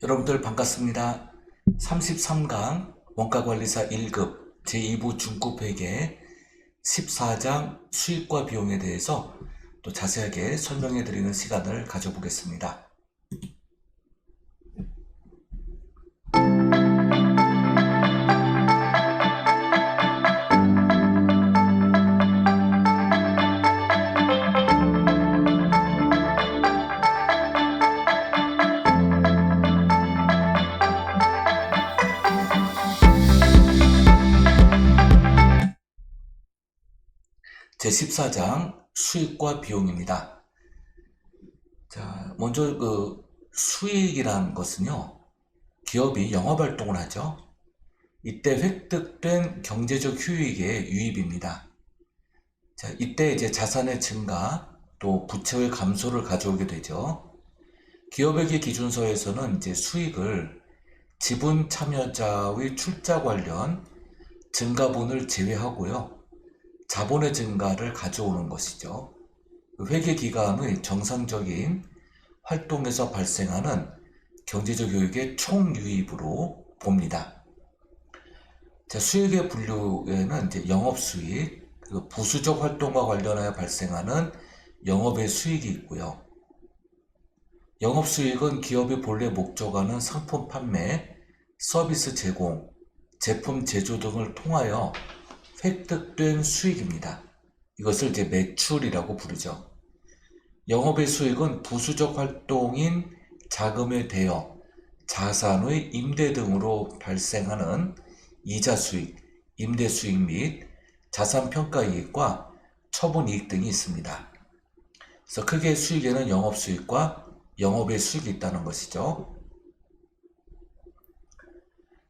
여러분들 반갑습니다. 33강 원가관리사 1급 제2부 중급회계 14장 수익과 비용에 대해서 또 자세하게 설명해 드리는 시간을 가져보겠습니다. 제14장 수익과 비용입니다. 자, 먼저 수익이란 것은요, 기업이 영업활동을 하죠. 이때 획득된 경제적 효익의 유입입니다. 자, 이때 이제 자산의 증가, 또 부채의 감소를 가져오게 되죠. 기업회계 기준서에서는 이제 수익을 지분 참여자의 출자 관련 증가분을 제외하고요. 자본의 증가를 가져오는 것이죠. 회계 기간의 정상적인 활동에서 발생하는 경제적 효익의 총유입으로 봅니다. 자, 수익의 분류에는 이제 영업수익, 그리고 부수적 활동과 관련하여 발생하는 영업의 수익이 있고요. 영업수익은 기업의 본래 목적하는 상품 판매, 서비스 제공, 제품 제조 등을 통하여 획득된 수익입니다. 이것을 이제 매출이라고 부르죠. 영업의 수익은 부수적 활동인 자금의 대여, 자산의 임대 등으로 발생하는 이자 수익, 임대 수익 및 자산 평가 이익과 처분 이익 등이 있습니다. 그래서 크게 수익에는 영업 수익과 영업의 수익이 있다는 것이죠.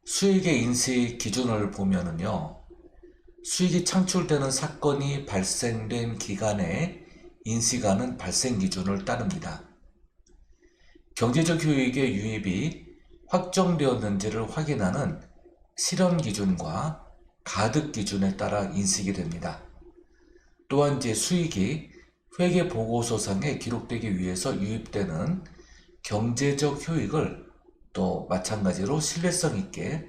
수익의 인식 기준을 보면은요, 수익이 창출되는 사건이 발생된 기간에 인식하는 발생 기준을 따릅니다. 경제적 효익의 유입이 확정되었는지를 확인하는 실현 기준과 가득 기준에 따라 인식이 됩니다. 또한 이제 수익이 회계 보고서상에 기록되기 위해서 유입되는 경제적 효익을 또 마찬가지로 신뢰성 있게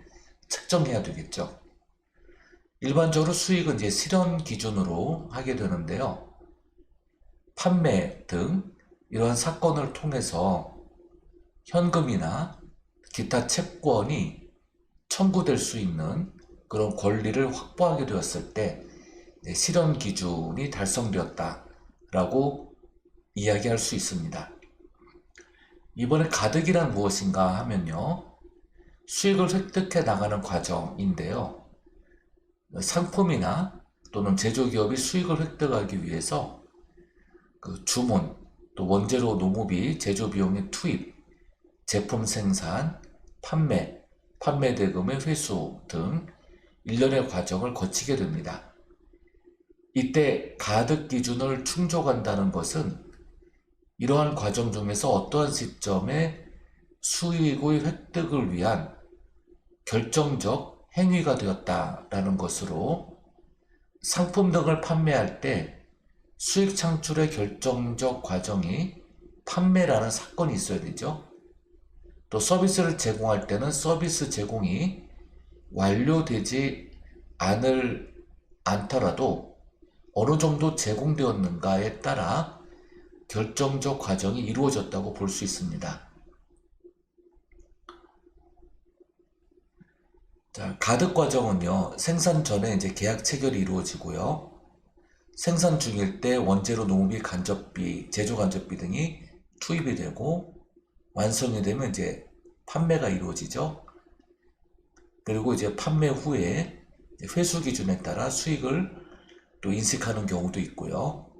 측정해야 되겠죠. 일반적으로 수익은 이제 실현 기준으로 하게 되는데요. 판매 등 이러한 사건을 통해서 현금이나 기타 채권이 청구될 수 있는 그런 권리를 확보하게 되었을 때 실현 기준이 달성되었다라고 이야기할 수 있습니다. 이번에 가득이란 무엇인가 하면요, 수익을 획득해 나가는 과정인데요. 상품이나 또는 제조기업이 수익을 획득하기 위해서 그 주문, 또 원재료 노무비, 제조비용의 투입, 제품 생산, 판매 대금의 회수 등 일련의 과정을 거치게 됩니다. 이때 가득 기준을 충족한다는 것은 이러한 과정 중에서 어떠한 시점에 수익의 획득을 위한 결정적 행위가 되었다라는 것으로, 상품 등을 판매할 때 수익 창출의 결정적 과정이 판매라는 사건이 있어야 되죠. 또 서비스를 제공할 때는 서비스 제공이 완료되지 않더라도 어느 정도 제공되었는가에 따라 결정적 과정이 이루어졌다고 볼 수 있습니다. 자, 가득 과정은요, 생산 전에 이제 계약 체결이 이루어지고요. 생산 중일 때 원재료 노무비 간접비, 제조 간접비 등이 투입이 되고, 완성이 되면 이제 판매가 이루어지죠. 그리고 이제 판매 후에 회수 기준에 따라 수익을 또 인식하는 경우도 있고요.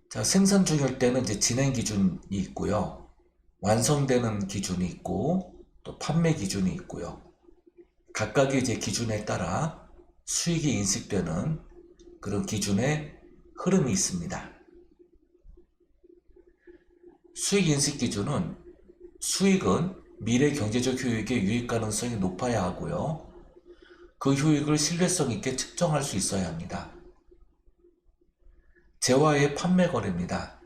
자, 생산 중일 때는 이제 진행 기준이 있고요. 완성되는 기준이 있고, 또 판매 기준이 있고요. 각각의 이제 기준에 따라 수익이 인식되는 그런 기준의 흐름이 있습니다. 수익 인식 기준은 수익은 미래 경제적 효익의 유입 가능성이 높아야 하고요. 그 효익을 신뢰성 있게 측정할 수 있어야 합니다. 재화의 판매 거래입니다.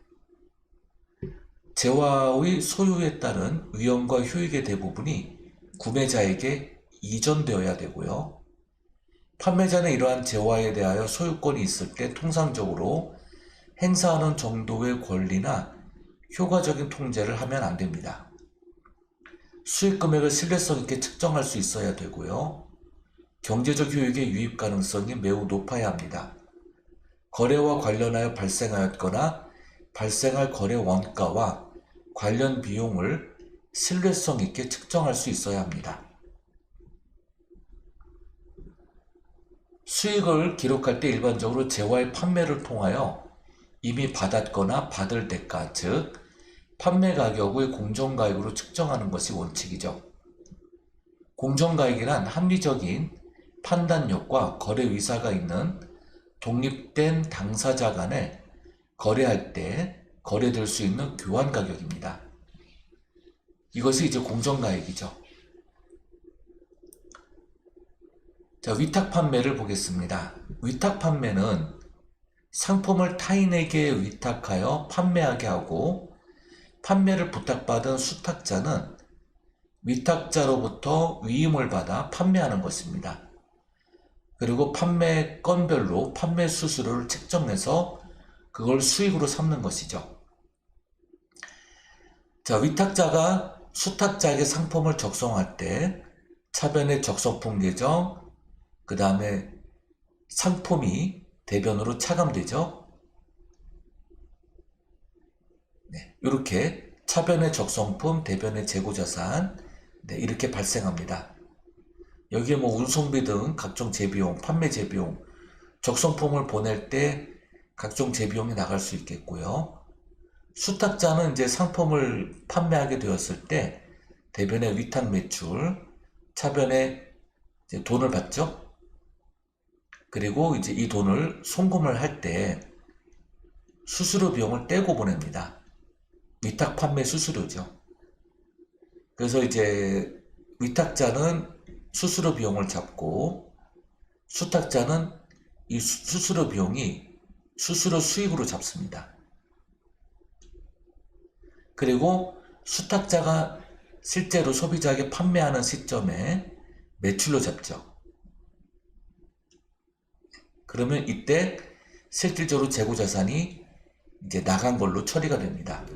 재화의 소유에 따른 위험과 효익의 대부분이 구매자에게 이전되어야 되고요. 판매자는 이러한 재화에 대하여 소유권이 있을 때 통상적으로 행사하는 정도의 권리나 효과적인 통제를 하면 안 됩니다. 수익 금액을 신뢰성 있게 측정할 수 있어야 되고요. 경제적 효익의 유입 가능성이 매우 높아야 합니다. 거래와 관련하여 발생하였거나 발생할 거래 원가와 관련 비용을 신뢰성 있게 측정할 수 있어야 합니다. 수익을 기록할 때 일반적으로 재화의 판매를 통하여 이미 받았거나 받을 대가, 즉 판매 가격의 공정가액으로 측정하는 것이 원칙이죠. 공정가액이란 합리적인 판단력과 거래 의사가 있는 독립된 당사자 간에 거래할 때 거래될 수 있는 교환 가격입니다. 이것이 이제 공정가액이죠. 자, 위탁 판매를 보겠습니다. 위탁 판매는 상품을 타인에게 위탁하여 판매하게 하고 판매를 부탁받은 수탁자는 위탁자로부터 위임을 받아 판매하는 것입니다. 그리고 판매 건별로 판매 수수료를 책정해서 그걸 수익으로 삼는 것이죠. 자, 위탁자가 수탁자에게 상품을 적송할 때 차변의 적성품 계정, 그 다음에 상품이 대변으로 차감되죠. 네, 이렇게 차변의 적성품, 대변의 재고자산, 네, 이렇게 발생합니다. 여기에 뭐 운송비 등 각종 재비용, 판매 재비용, 적성품을 보낼 때 각종 재비용이 나갈 수 있겠고요. 수탁자는 이제 상품을 판매하게 되었을 때 대변의 위탁 매출, 차변에 이제 돈을 받죠. 그리고 이제 이 돈을 송금을 할 때 수수료 비용을 떼고 보냅니다. 위탁 판매 수수료죠. 그래서 이제 위탁자는 수수료 비용을 잡고 수탁자는 이 수수료 비용이 수수료 수익으로 잡습니다. 그리고 수탁자가 실제로 소비자에게 판매하는 시점에 매출로 잡죠. 그러면 이때 실질적으로 재고자산이 이제 나간 걸로 처리가 됩니다.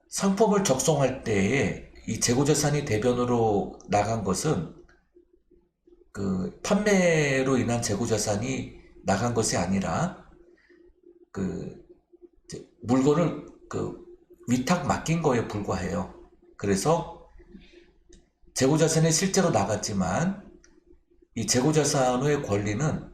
상품을 적송할 때에 이 재고자산이 대변으로 나간 것은 그 판매로 인한 재고자산이 나간 것이 아니라 그 물건을 그 위탁 맡긴 거에 불과해요. 그래서 재고자산이 실제로 나갔지만 이 재고자산의 권리는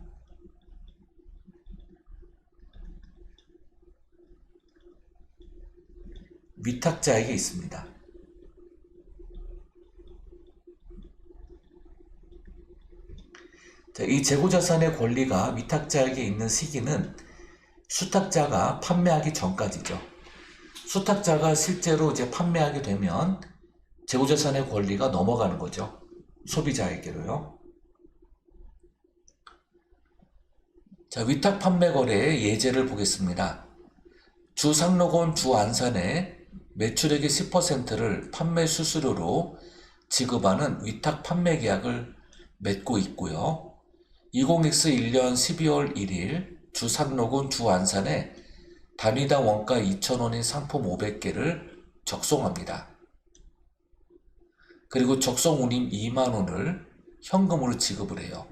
위탁자에게 있습니다. 자, 이 재고자산의 권리가 위탁자에게 있는 시기는 수탁자가 판매하기 전까지죠. 수탁자가 실제로 이제 판매하게 되면 재고자산의 권리가 넘어가는 거죠. 소비자에게로요. 자, 위탁 판매 거래의 예제를 보겠습니다. 주 상록원 주 안산에 매출액의 10%를 판매 수수료로 지급하는 위탁 판매 계약을 맺고 있고요. 20X 1년 12월 1일 주 상록원 주 안산에 단위당 원가 2,000원인 상품 500개를 적송합니다. 그리고 적송 운임 2만원을 현금으로 지급을 해요.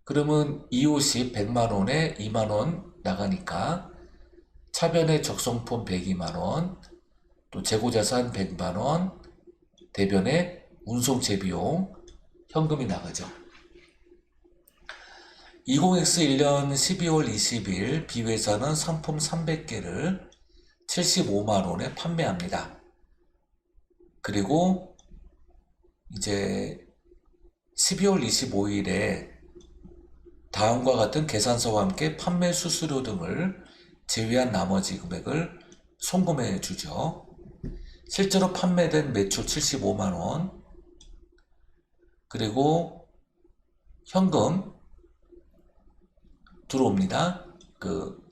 그러면 이웃이 100만원에 2만원 나가니까 차변의 적성품 102만원, 또 재고자산 100만원, 대변의 운송재비용, 현금이 나가죠. 20X 1년 12월 20일 B회사는 상품 300개를 75만원에 판매합니다. 그리고 이제 12월 25일에 다음과 같은 계산서와 함께 판매 수수료 등을 제외한 나머지 금액을 송금해 주죠. 실제로 판매된 매출 75만원, 그리고 현금 들어옵니다.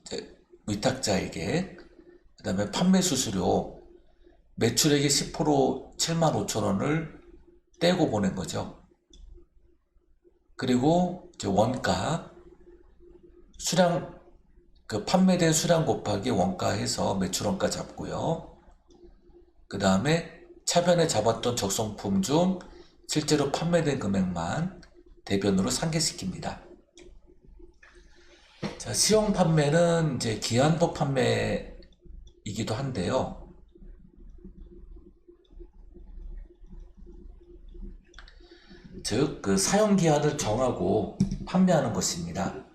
이제 위탁자에게, 그 다음에 판매 수수료, 매출액의 10% 75,000원을 떼고 보낸 거죠. 그리고 이제 원가, 수량, 판매된 수량 곱하기 원가 해서 매출원가 잡고요. 그 다음에 차변에 잡았던 적성품 중 실제로 판매된 금액만 대변으로 상계시킵니다. 자, 시용 판매는 이제 기한도 판매이기도 한데요. 즉, 사용 기한을 정하고 판매하는 것입니다.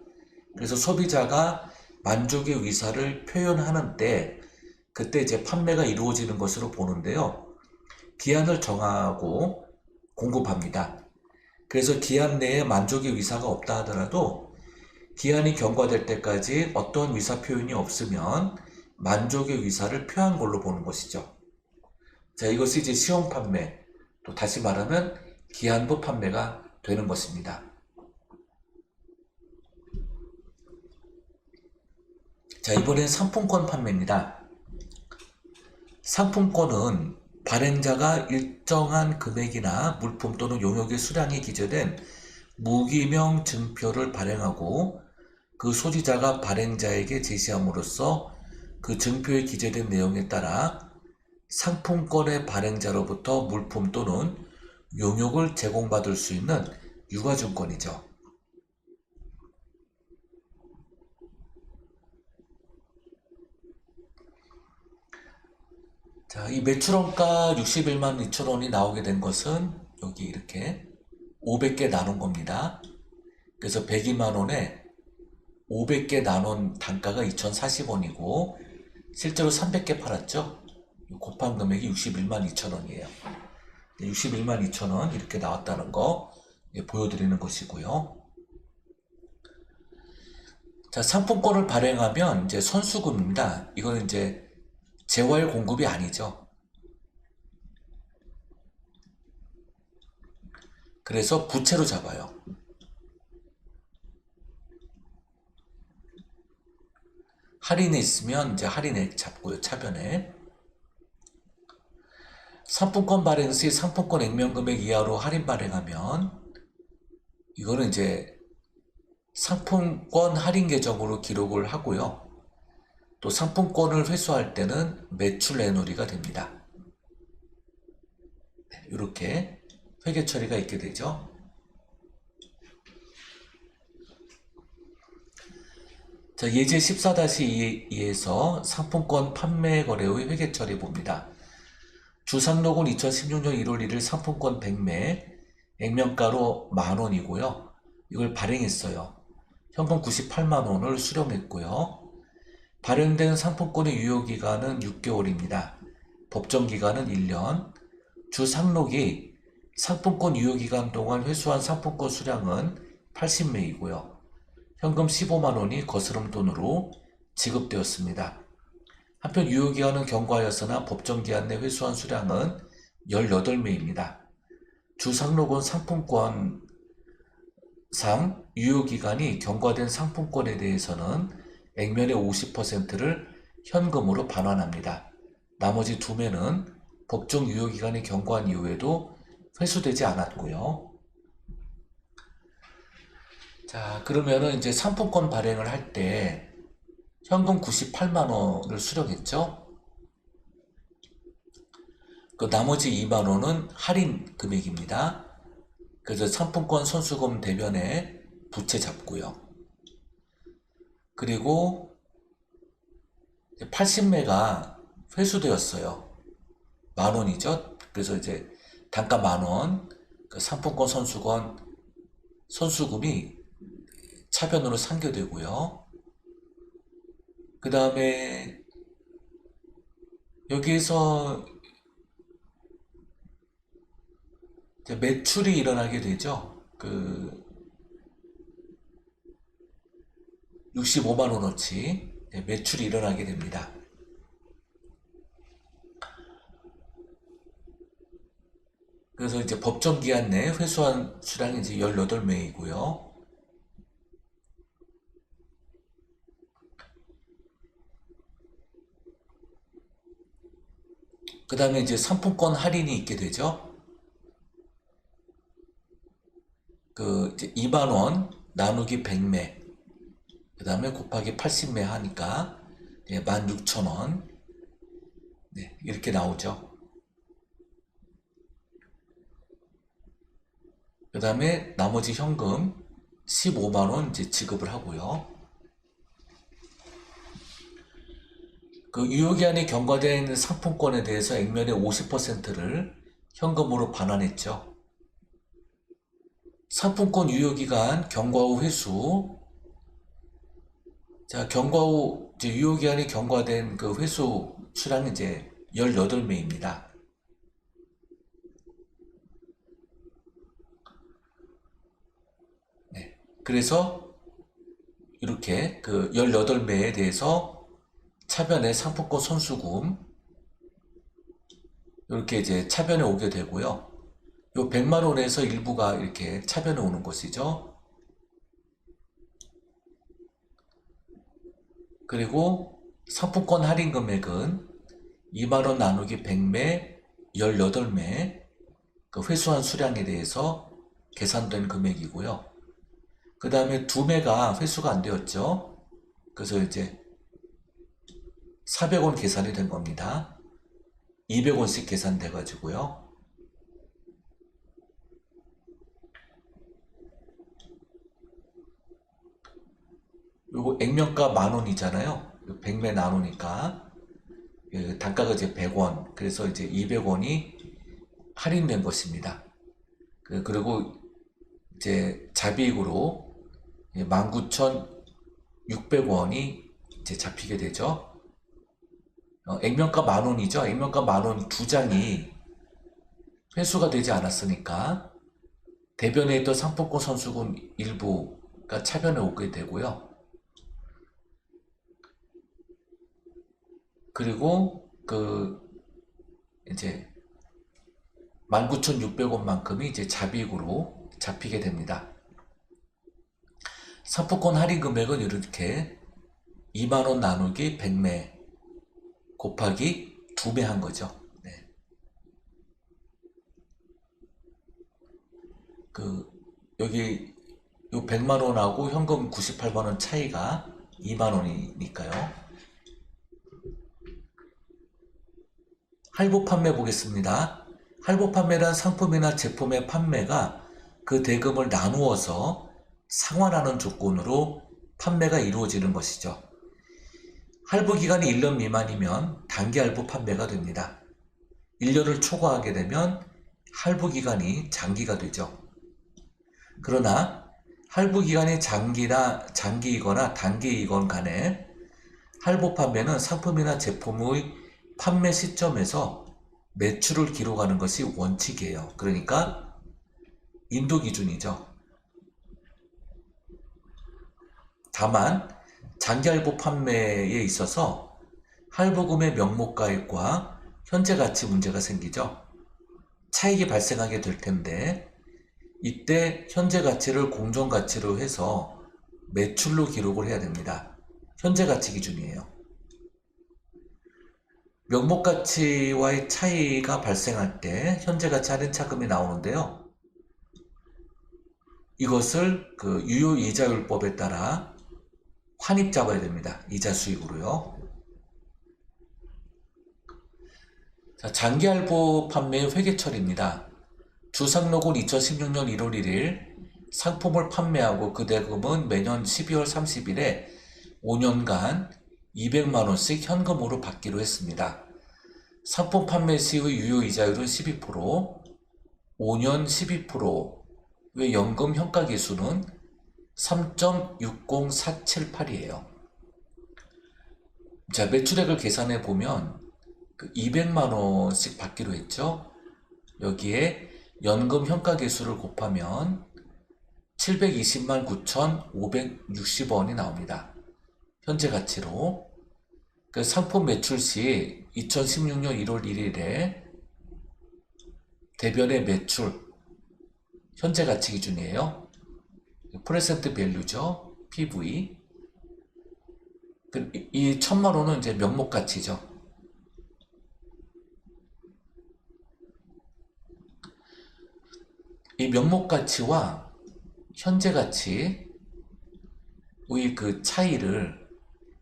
그래서 소비자가 만족의 의사를 표현하는 때, 그때 이제 판매가 이루어지는 것으로 보는데요. 기한을 정하고 공급합니다. 그래서 기한 내에 만족의 의사가 없다 하더라도 기한이 경과될 때까지 어떤 의사 표현이 없으면 만족의 의사를 표한 걸로 보는 것이죠. 자, 이것이 이제 시용 판매, 또 다시 말하면 기한부 판매가 되는 것입니다. 자, 이번엔 상품권 판매입니다. 상품권은 발행자가 일정한 금액이나 물품 또는 용역의 수량이 기재된 무기명 증표를 발행하고 그 소지자가 발행자에게 제시함으로써 그 증표에 기재된 내용에 따라 상품권의 발행자로부터 물품 또는 용역을 제공받을 수 있는 유가증권이죠. 자, 이 매출원가 61만 2천원이 나오게 된 것은 여기 이렇게 500개 나눈 겁니다. 그래서 102만원에 500개 나눈 단가가 2,040원이고 실제로 300개 팔았죠. 곱한 금액이 61만 2천원이에요. 61만 2천원 이렇게 나왔다는 거 보여드리는 것이고요. 자, 상품권을 발행하면 이제 선수금입니다. 이거는 이제 재활 공급이 아니죠. 그래서 부채로 잡아요. 할인이 있으면 이제 할인액 잡고요. 차변에. 상품권 발행 시 상품권 액면금액 이하로 할인 발행하면 이거는 이제 상품권 할인 계정으로 기록을 하고요. 또 상품권을 회수할 때는 매출 내놓으리가 됩니다. 이렇게 회계 처리가 있게 되죠. 자, 예제 14-2에서 상품권 판매 거래의 회계 처리 봅니다. 주상록은 2016년 1월 1일 상품권 100매, 액면가로 만원이고요. 이걸 발행했어요. 현금 98만원을 수령했고요. 발행된 상품권의 유효기간은 6개월입니다. 법정기간은 1년. 주상록이 상품권 유효기간 동안 회수한 상품권 수량은 80매이고요. 현금 15만원이 거스름돈으로 지급되었습니다. 한편 유효기한은 경과하였으나 법정기한 내 회수한 수량은 18매입니다. 주상록은 상품권상 유효기간이 경과된 상품권에 대해서는 액면의 50%를 현금으로 반환합니다. 나머지 2매는 법정 유효기간이 경과한 이후에도 회수되지 않았고요. 자, 그러면은 이제 상품권 발행을 할 때 현금 98만원을 수령했죠. 그 나머지 2만원은 할인 금액입니다. 그래서 상품권 선수금 대변에 부채 잡고요. 그리고 80매가 회수되었어요. 만원이죠. 그래서 이제 단가 만원, 그 상품권 선수금이 차변으로 상계되고요. 그 다음에 여기에서 이제 매출이 일어나게 되죠. 65만원어치 매출이 일어나게 됩니다. 그래서 이제 법정기한 내 회수한 수량이 이제 18매이고요. 그 다음에 이제 상품권 할인이 있게 되죠. 이제 2만원 나누기 100매, 그 다음에 곱하기 80매 하니까 16,000원. 네, 이렇게 나오죠. 그 다음에 나머지 현금 15만원 이제 지급을 하고요. 그 유효기한이 경과된 상품권에 대해서 액면의 50%를 현금으로 반환했죠. 상품권 유효기간 경과 후 회수. 자, 경과 후 이제 유효기한이 경과된 그 회수 수량이 이제 18매입니다. 네. 그래서 이렇게 그 18매에 대해서 차변에 상품권 선수금 이렇게 이제 차변에 오게 되고요. 요 100만원에서 일부가 이렇게 차변에 오는 것이죠. 그리고 상품권 할인 금액은 2만원 나누기 100매 18매 그 회수한 수량에 대해서 계산된 금액이고요. 그 다음에 2매가 회수가 안 되었죠. 그래서 이제 400원 계산이 된 겁니다. 200원씩 계산돼 가지고요. 요거 액면가 10,000원이잖아요. 100매 나누니까 단가가 이제 100원. 그래서 이제 200원이 할인된 것입니다. 그리고 이제 잡이익으로 19,600원이 이제 잡히게 되죠. 액면가 10,000원이죠. 액면가 10,000원 두 장이 회수가 되지 않았으니까 대변에 있던 상품권 선수금 일부가 차변에 오게 되고요. 그리고 이제 19,600원만큼이 이제 잡이익으로 잡히게 됩니다. 상품권 할인 금액은 이렇게 2만원 나누기 100매 곱하기 2매 한 거죠. 네. 여기 요 100만원하고 현금 98만원 차이가 2만원이니까요. 할부 판매 보겠습니다. 할부 판매란 상품이나 제품의 판매가 그 대금을 나누어서 상환하는 조건으로 판매가 이루어지는 것이죠. 할부 기간이 1년 미만이면 단기 할부 판매가 됩니다. 1년을 초과하게 되면 할부 기간이 장기가 되죠. 그러나 할부 기간이 장기이거나 단기이건 간에 할부 판매는 상품이나 제품의 판매 시점에서 매출을 기록하는 것이 원칙이에요. 그러니까 인도 기준이죠. 다만 장기 할부 판매에 있어서 할부금의 명목가액과 현재 가치 문제가 생기죠. 차익이 발생하게 될 텐데 이때 현재 가치를 공정 가치로 해서 매출로 기록을 해야 됩니다. 현재 가치 기준이에요. 명목 가치와의 차이가 발생할 때 현재 가치 할인 차금이 나오는데요. 이것을 유효 이자율법에 따라 환입 잡아야 됩니다. 이자 수익으로요. 자, 장기 할부 판매의 회계처리입니다. 주상록은 2016년 1월 1일 상품을 판매하고 그 대금은 매년 12월 30일에 5년간 200만원씩 현금으로 받기로 했습니다. 상품 판매 시의 유효이자율은 12%, 5년 12%의 연금 현가계수는 3.60478이에요. 자, 매출액을 계산해 보면 200만원씩 받기로 했죠. 여기에 연금 현가계수를 곱하면 720만 9,560원이 나옵니다. 현재 가치로. 상품 매출 시 2016년 1월 1일에 대변의 매출 현재 가치 기준이에요. 프레젠트 밸류죠. PV. 이 1,000만원은 이제 명목 가치죠. 명목 가치와 현재 가치의 그 차이를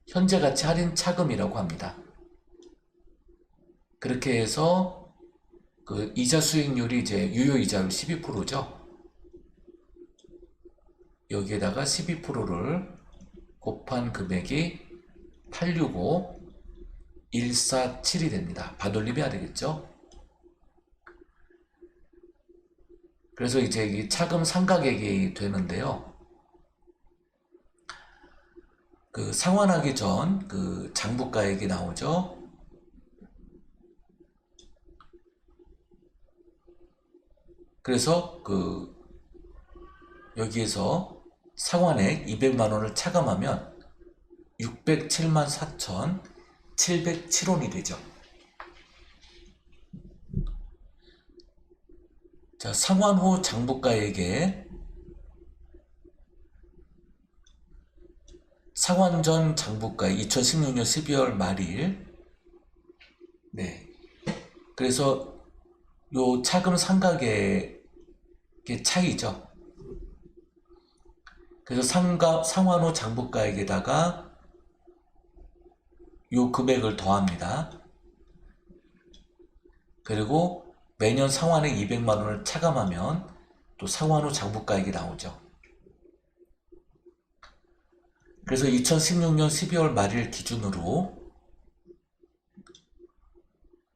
현재 가치 할인 차금이라고 합니다. 그렇게 해서 그 이자 수익률이 이제 유효 이자율 12%죠. 여기에다가 12%를 곱한 금액이 865147이 됩니다. 반올림해야 되겠죠. 그래서 이제 이 차금 상각액이 되는데요. 그 상환하기 전 그 장부가액이 나오죠. 그래서 그 여기에서 상환액 200만원을 차감하면 607만 4,707원이 되죠. 자, 상환 후 장부가액에 상환 전 장부가액 2016년 12월 말일. 네. 그래서 요 차금 상각의 차이죠. 그래서 상환 후 장부가액에다가 요 금액을 더합니다. 그리고 매년 상환액 200만원을 차감하면 또 상환 후 장부가액이 나오죠. 그래서 2016년 12월 말일 기준으로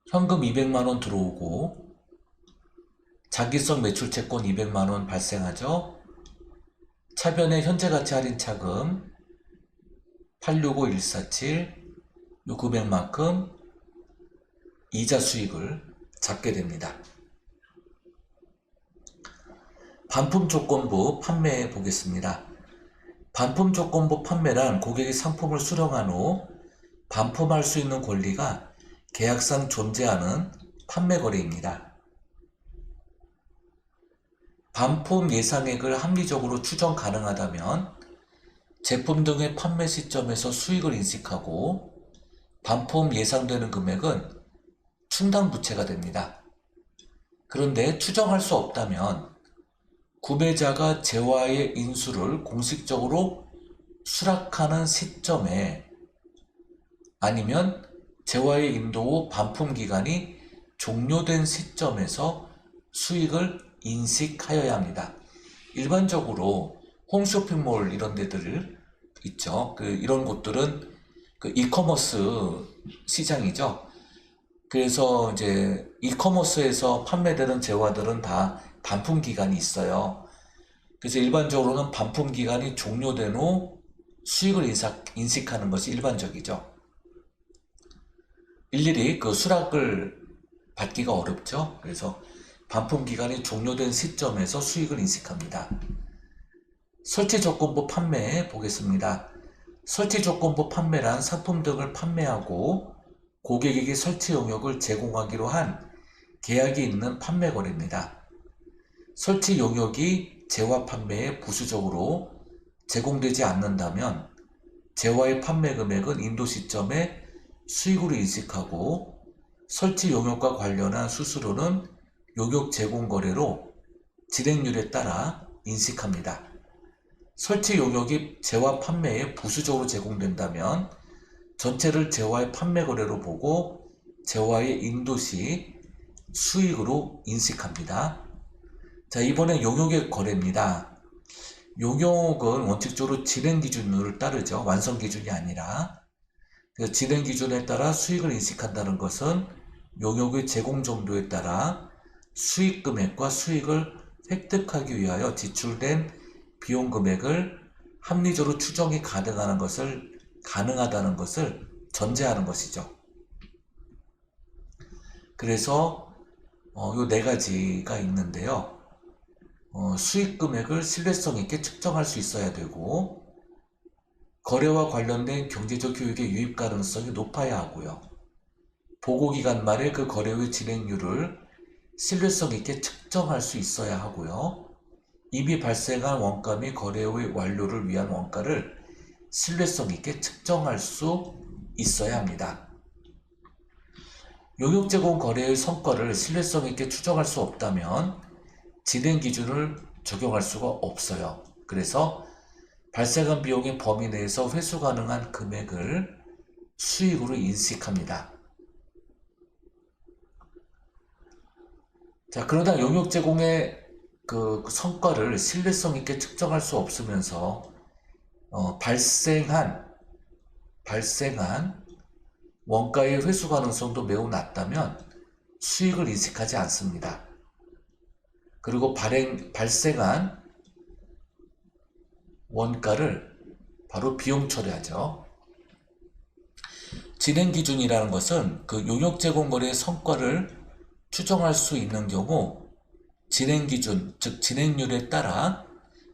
현금 200만원 들어오고 장기성 매출채권 200만원 발생하죠. 차변의 현재가치 할인 차금 865147, 요 금액만큼 이자 수익을 잡게 됩니다. 반품 조건부 판매 보겠습니다. 반품 조건부 판매란 고객이 상품을 수령한 후 반품할 수 있는 권리가 계약상 존재하는 판매 거래입니다. 반품 예상액을 합리적으로 추정 가능하다면 제품 등의 판매 시점에서 수익을 인식하고 반품 예상되는 금액은 충당 부채가 됩니다. 그런데 추정할 수 없다면 구매자가 재화의 인수를 공식적으로 수락하는 시점에 아니면 재화의 인도 후 반품 기간이 종료된 시점에서 수익을 인식하여야 합니다. 일반적으로 홈쇼핑몰 이런 데들 있죠. 이런 곳들은 이커머스 시장이죠. 그래서 이제 이커머스에서 판매되는 재화들은 다 반품 기간이 있어요. 그래서 일반적으로는 반품 기간이 종료된 후 수익을 인식하는 것이 일반적이죠. 일일이 그 수락을 받기가 어렵죠. 그래서 반품 기간이 종료된 시점에서 수익을 인식합니다. 설치 조건부 판매 보겠습니다. 설치 조건부 판매란 상품 등을 판매하고 고객에게 설치 용역을 제공하기로 한 계약이 있는 판매 거래입니다. 설치 용역이 재화 판매에 부수적으로 제공되지 않는다면 재화의 판매 금액은 인도 시점에 수익으로 인식하고 설치 용역과 관련한 수수료는 용역 제공 거래로 진행률에 따라 인식합니다. 설치 용역이 재화 판매에 부수적으로 제공된다면 전체를 재화의 판매 거래로 보고 재화의 인도 시 수익으로 인식합니다. 자, 이번엔 용역의 거래입니다. 용역은 원칙적으로 진행 기준을 따르죠. 완성 기준이 아니라. 그래서 진행 기준에 따라 수익을 인식한다는 것은 용역의 제공 정도에 따라 수익 금액과 수익을 획득하기 위하여 지출된 비용 금액을 합리적으로 추정이 가능하다는 것을 전제하는 것이죠. 그래서 요 네 가지가 있는데요. 수익 금액을 신뢰성 있게 측정할 수 있어야 되고 거래와 관련된 경제적 효익의 유입 가능성이 높아야 하고요. 보고기간 말에 그 거래의 진행률을 신뢰성 있게 측정할 수 있어야 하고요. 이미 발생한 원가 및 거래의 완료를 위한 원가를 신뢰성 있게 측정할 수 있어야 합니다. 용역 제공 거래의 성과를 신뢰성 있게 추정할 수 없다면 진행 기준을 적용할 수가 없어요. 그래서 발생한 비용의 범위 내에서 회수 가능한 금액을 수익으로 인식합니다. 자, 그러나 용역 제공의 그 성과를 신뢰성 있게 측정할 수 없으면서 발생한 원가의 회수 가능성도 매우 낮다면 수익을 인식하지 않습니다. 그리고 발생한 원가를 바로 비용 처리하죠. 진행 기준이라는 것은 그 용역 제공 거래의 성과를 추정할 수 있는 경우 진행 기준, 즉 진행률에 따라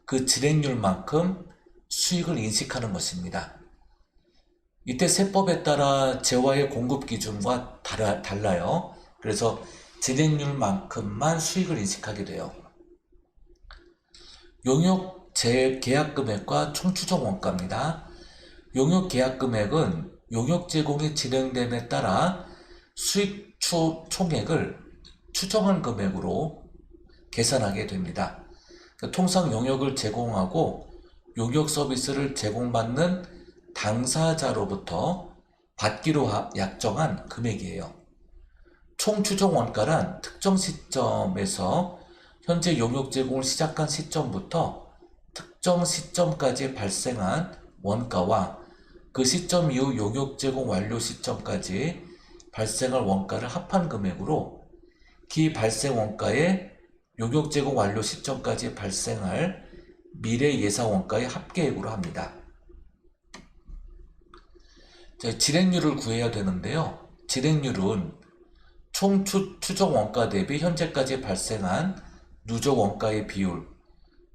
그 진행률만큼 수익을 인식하는 것입니다. 이때 세법에 따라 재화의 공급 기준과 달라요. 그래서 진행률만큼만 수익을 인식하게 돼요. 용역 계약 금액과 총추정 원가입니다. 용역 계약 금액은 용역 제공이 진행됨에 따라 수익 총액을 추정한 금액으로 계산하게 됩니다. 통상 용역을 제공하고 용역 서비스를 제공받는 당사자로부터 받기로 약정한 금액이에요. 총추정 원가란 특정 시점에서 현재 용역 제공을 시작한 시점부터 특정 시점까지 발생한 원가와 그 시점 이후 용역 제공 완료 시점까지 발생할 원가를 합한 금액으로 기 발생 원가에 용역 제공 완료 시점까지 발생할 미래 예상 원가의 합계액으로 합니다. 자, 진행률을 구해야 되는데요. 진행률은 총 추정 원가 대비 현재까지 발생한 누적 원가의 비율,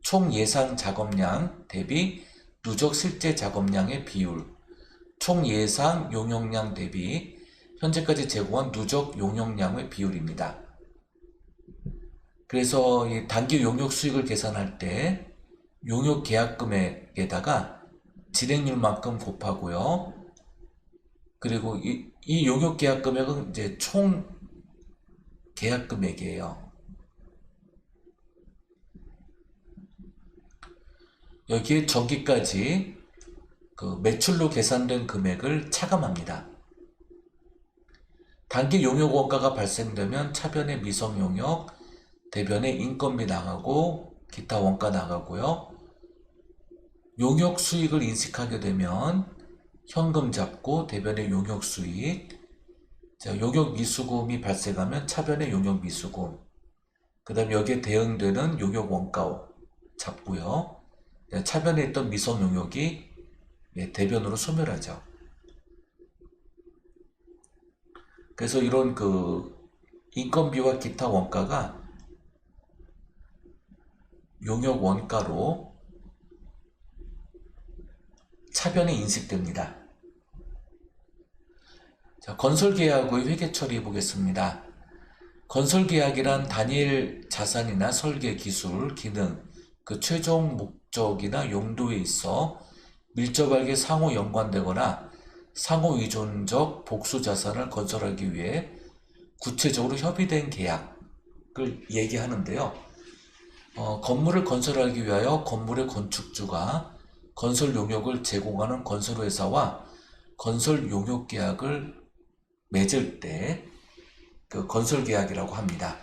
총 예상 작업량 대비 누적 실제 작업량의 비율, 총 예상 용역량 대비 현재까지 제공한 누적 용역량의 비율입니다. 그래서 이 단기 용역 수익을 계산할 때 용역 계약 금액에다가 진행률만큼 곱하고요. 그리고 이 용역 계약 금액은 이제 총 계약 금액이에요. 여기에 저기까지 그 매출로 계산된 금액을 차감합니다. 단기 용역 원가가 발생되면 차변의 미성 용역, 대변의 인건비 나가고 기타 원가 나가고요. 용역 수익을 인식하게 되면 현금 잡고 대변의 용역 수익, 자, 용역 미수금이 발생하면 차변의 용역 미수금, 그 다음 여기에 대응되는 용역 원가 잡고요. 차변에 있던 미성 용역이 대변으로 소멸하죠. 그래서 이런 그 인건비와 기타 원가가 용역 원가로 차변에 인식됩니다. 자, 건설계약의 회계 처리 보겠습니다. 건설계약이란 단일 자산이나 설계, 기술, 기능, 그 최종 목적이나 용도에 있어 밀접하게 상호 연관되거나 상호 의존적 복수 자산을 건설하기 위해 구체적으로 협의된 계약을 얘기하는데요. 건물을 건설하기 위하여 건물의 건축주가 건설 용역을 제공하는 건설회사와 건설 용역 계약을 맺을 때 그 건설 계약이라고 합니다.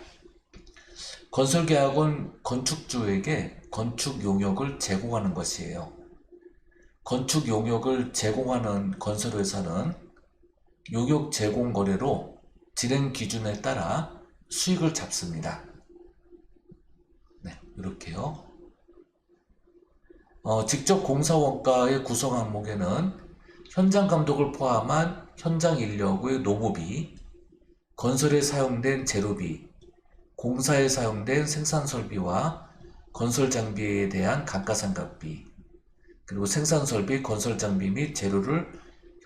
건설 계약은 건축주에게 건축 용역을 제공하는 것이에요. 건축 용역을 제공하는 건설회사는 용역 제공 거래로 진행 기준에 따라 수익을 잡습니다. 네, 이렇게요. 직접 공사 원가의 구성 항목에는 현장 감독을 포함한 현장 인력의 노무비, 건설에 사용된 재료비, 공사에 사용된 생산 설비와 건설 장비에 대한 감가상각비, 그리고 생산 설비, 건설 장비 및 재료를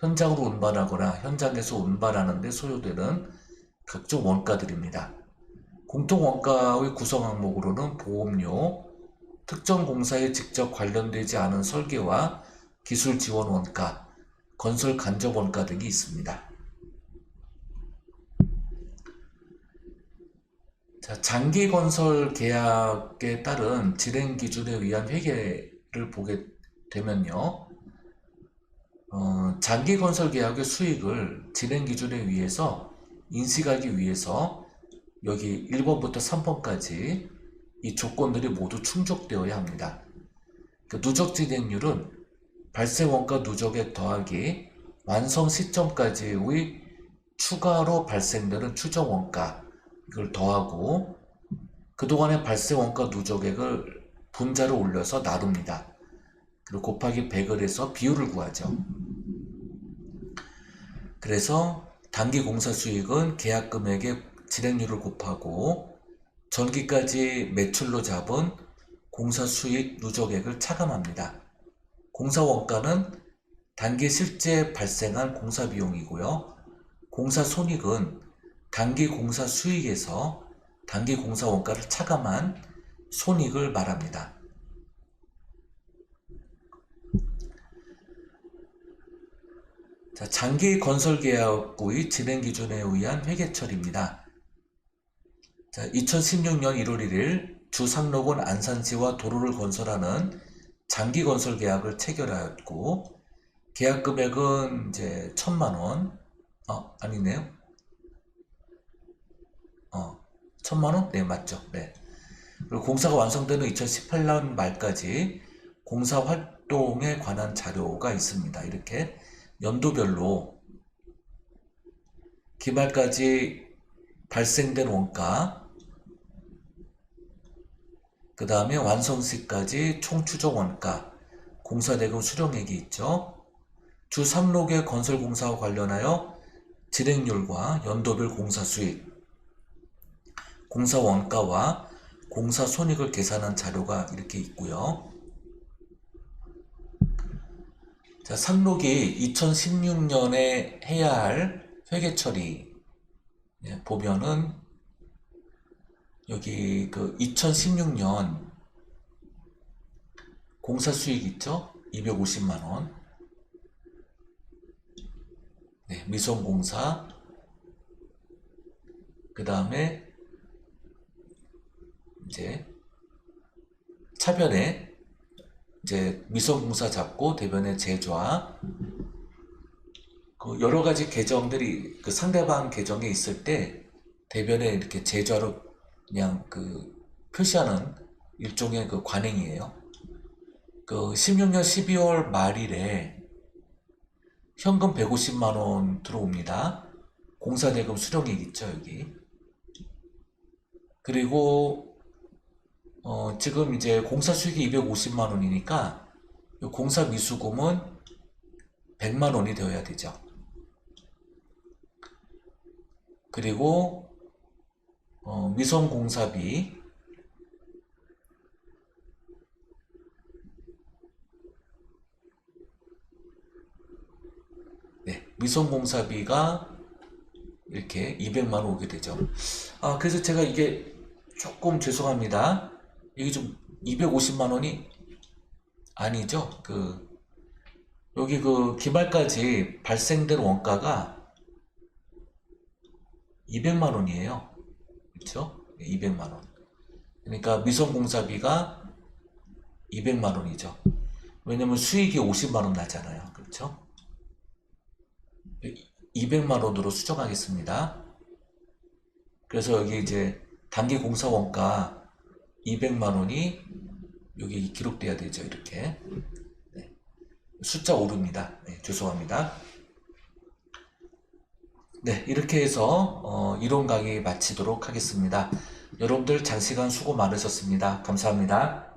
현장으로 운반하거나 현장에서 운반하는 데 소요되는 각종 원가들입니다. 공통 원가의 구성 항목으로는 보험료, 특정 공사에 직접 관련되지 않은 설계와 기술 지원 원가, 건설 간접 원가 등이 있습니다. 자, 자, 장기 건설 계약에 따른 진행 기준에 의한 회계를 보게 되면요. 장기 건설 계약의 수익을 진행 기준에 의해서 인식하기 위해서 여기 1번부터 3번까지 이 조건들이 모두 충족되어야 합니다. 그 누적 진행률은 발생 원가 누적액 더하기 완성 시점까지의 추가로 발생되는 추정 원가 이걸 더하고 그동안의 발생 원가 누적액을 분자로 올려서 나눕니다. 그리고 곱하기 100을 해서 비율을 구하죠. 그래서 단기 공사 수익은 계약 금액의 진행률을 곱하고 전기까지 매출로 잡은 공사 수익 누적액을 차감합니다. 공사 원가는 단기 실제 발생한 공사 비용이고요. 공사 손익은 단기 공사 수익에서 단기 공사 원가를 차감한 손익을 말합니다. 자, 장기 건설 계약의 진행 기준에 의한 회계처리입니다. 자, 2016년 1월 1일 주 상록은 안산시와 도로를 건설하는 장기 건설 계약을 체결하였고 계약 금액은 이제 1,000만 원. 아니네요. 1,000만 원? 네, 맞죠. 네. 그리고 공사가 완성되는 2018년 말까지 공사 활동에 관한 자료가 있습니다. 이렇게 연도별로 기말까지 발생된 원가, 그 다음에 완성시까지 총 추정 원가, 공사대금 수령액이 있죠. 주 3록의 건설공사와 관련하여 진행률과 연도별 공사 수익, 공사 원가와 공사 손익을 계산한 자료가 이렇게 있고요. 자, 3록이 2016년에 해야 할 회계처리 보면은 여기 그 2016년 공사 수익 있죠? 250만 원. 네, 미성공사. 그 다음에 이제 차변에 이제 미성공사 잡고 대변에 제좌. 그 여러 가지 계정들이 그 상대방 계정에 있을 때 대변에 이렇게 제좌로 그냥 그 표시하는 일종의 그 관행이에요. 그 16년 12월 말일에 현금 150만 원 들어옵니다. 공사대금 수령액 있죠, 여기. 그리고 지금 이제 공사 수익이 250만 원이니까 공사 미수금은 100만 원이 되어야 되죠. 그리고 미성공사비 네, 미성공사비가 이렇게 200만 원 오게 되죠. 그래서 제가 이게 조금 죄송합니다. 이게 좀 250만 원이 아니죠. 여기 그 기말까지 발생된 원가가 200만 원이에요. 그렇죠? 200만 원. 그러니까 미성공사비가 200만 원이죠. 왜냐면 수익이 50만 원 나잖아요. 그렇죠? 200만 원으로 수정하겠습니다. 그래서 여기 이제 단기 공사 원가 200만 원이 여기 기록돼야 되죠. 이렇게. 네. 숫자 오릅니다. 네, 죄송합니다. 네, 이렇게 해서 이론 강의 마치도록 하겠습니다. 여러분들 장시간 수고 많으셨습니다. 감사합니다.